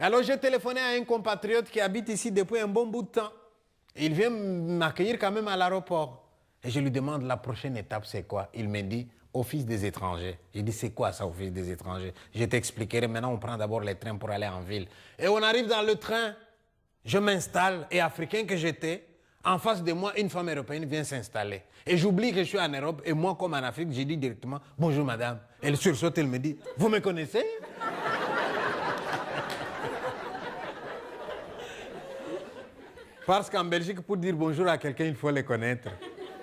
Alors j'ai téléphoné à un compatriote qui habite ici depuis un bon bout de temps. Et il vient m'accueillir quand même à l'aéroport. Et je lui demande la prochaine étape c'est quoi? Il me dit Office des étrangers. J'ai dit c'est quoi ça, Office des étrangers? Je t'expliquerai. Maintenant on prend d'abord les trains pour aller en ville. Et on arrive dans le train. Je m'installe et africain que j'étais, en face de moi, une femme européenne vient s'installer. Et j'oublie que je suis en Europe et moi comme en Afrique, j'ai dit directement bonjour madame. Elle sursaute, elle me dit vous me connaissez? Parce qu'en Belgique, pour dire bonjour à quelqu'un, il faut les connaître.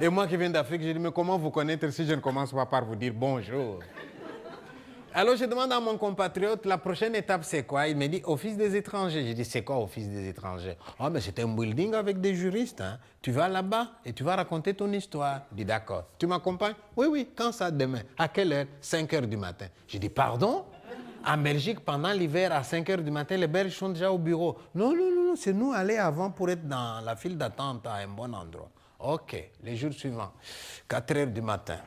Et moi qui viens d'Afrique, j'ai dit, mais comment vous connaître si je ne commence pas par vous dire bonjour? Alors je demande à mon compatriote, la prochaine étape c'est quoi? Il me dit, Office des étrangers. J'ai dit, c'est quoi Office des étrangers? Oh, mais c'est un building avec des juristes. Hein. Tu vas là-bas et tu vas raconter ton histoire. Il dit, d'accord. Tu m'accompagnes? Oui, oui. Quand ça, demain? À quelle heure? 5 heures du matin. J'ai dit, pardon? En Belgique, pendant l'hiver, à 5 heures du matin, les Belges sont déjà au bureau. Non, non, non, c'est nous aller avant pour être dans la file d'attente à un bon endroit. OK, les jours suivants, 4 heures du matin,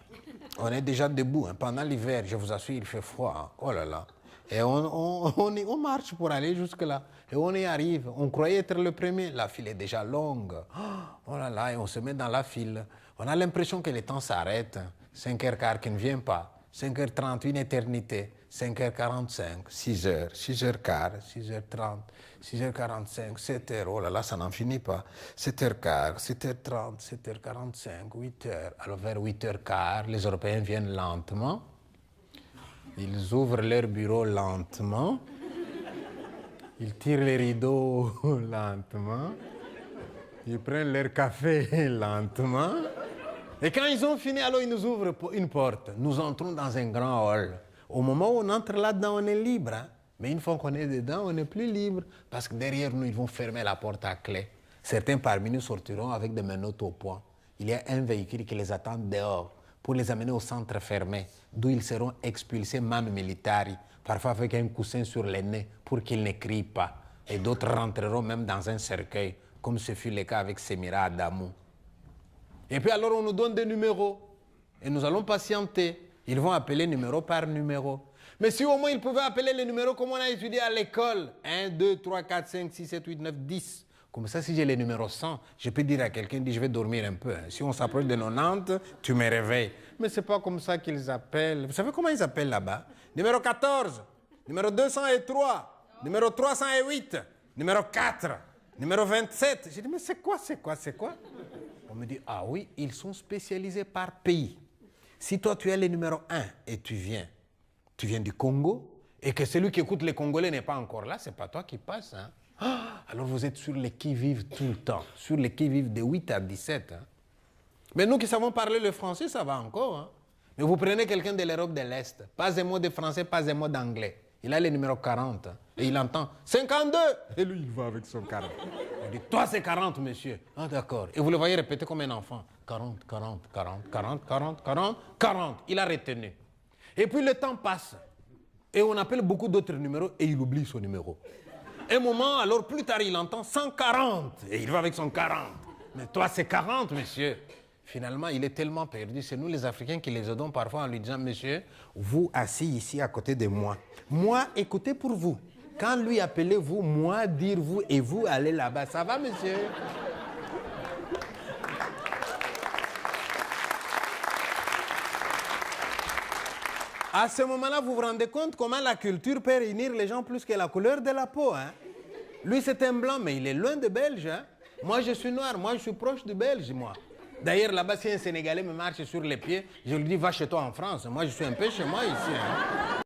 on est déjà debout. Hein. Pendant l'hiver, je vous assure, il fait froid. Hein. Oh là là. Et on marche pour aller jusque-là. Et on y arrive. On croyait être le premier. La file est déjà longue. Oh là là, et on se met dans la file. On a l'impression que le temps s'arrête. 5h15 qui ne vient pas. 5h30, une éternité. 5h45, 6h, 6h15, 6h30, 6h45, 7h, oh là là, ça n'en finit pas. 7h15, 7h30, 7h45, 8h. Alors vers 8h15, les Européens viennent lentement. Ils ouvrent leur bureau lentement. Ils tirent les rideaux lentement. Ils prennent leur café lentement. Et quand ils ont fini, alors ils nous ouvrent une porte. Nous entrons dans un grand hall. Au moment où on entre là-dedans, on est libre. Hein? Mais une fois qu'on est dedans, on n'est plus libre. Parce que derrière nous, ils vont fermer la porte à clé. Certains parmi nous sortiront avec des menottes au poing. Il y a un véhicule qui les attend dehors pour les amener au centre fermé, d'où ils seront expulsés man militari, parfois avec un coussin sur les nez pour qu'ils ne crient pas. Et d'autres rentreront même dans un cercueil, comme ce fut le cas avec Semira Adamou. Et puis alors on nous donne des numéros et nous allons patienter. Ils vont appeler numéro par numéro. Mais si au moins ils pouvaient appeler les numéros comme on a étudié à l'école. 1, 2, 3, 4, 5, 6, 7, 8, 9, 10. Comme ça, si j'ai les numéros 100, je peux dire à quelqu'un, je vais dormir un peu. Si on s'approche de 90, tu me réveilles. Mais ce n'est pas comme ça qu'ils appellent. Vous savez comment ils appellent là-bas? Numéro 14, numéro 203, numéro 308, numéro 4, numéro 27. J'ai dit, mais c'est quoi? On me dit, ah oui, ils sont spécialisés par pays. Si toi, tu es le numéro 1 et tu viens du Congo, et que celui qui écoute les Congolais n'est pas encore là, c'est pas toi qui passes. Hein? Alors vous êtes sur les qui-vive tout le temps, sur les qui-vive de 8 à 17. Hein? Mais nous qui savons parler le français, ça va encore. Hein? Mais vous prenez quelqu'un de l'Europe de l'Est, pas un mot de français, pas un mot d'anglais. Il a le numéro 40, hein? Et il entend 52. Et lui, il va avec son 40. Il dit, toi, c'est 40, monsieur. Ah, d'accord. Et vous le voyez répéter comme un enfant. 40, 40, 40, 40, 40, 40, 40. Il a retenu. Et puis le temps passe. Et on appelle beaucoup d'autres numéros et il oublie son numéro. Un moment, alors plus tard, il entend 140. Et il va avec son 40. Mais toi, c'est 40, monsieur. Finalement, il est tellement perdu. C'est nous, les Africains, qui les aidons parfois en lui disant, monsieur, vous assis ici à côté de moi. Moi, écoutez pour vous. Quand lui appelez vous, moi dire vous et vous allez là-bas. Ça va, monsieur? À ce moment-là, vous vous rendez compte comment la culture peut réunir les gens plus que la couleur de la peau. Hein? Lui, c'est un blanc, mais il est loin de Belge. Hein? Moi, je suis noir. Moi, je suis proche du Belge, moi. D'ailleurs, là-bas, si un Sénégalais me marche sur les pieds, je lui dis, va chez toi en France. Moi, je suis un peu chez moi ici. Hein?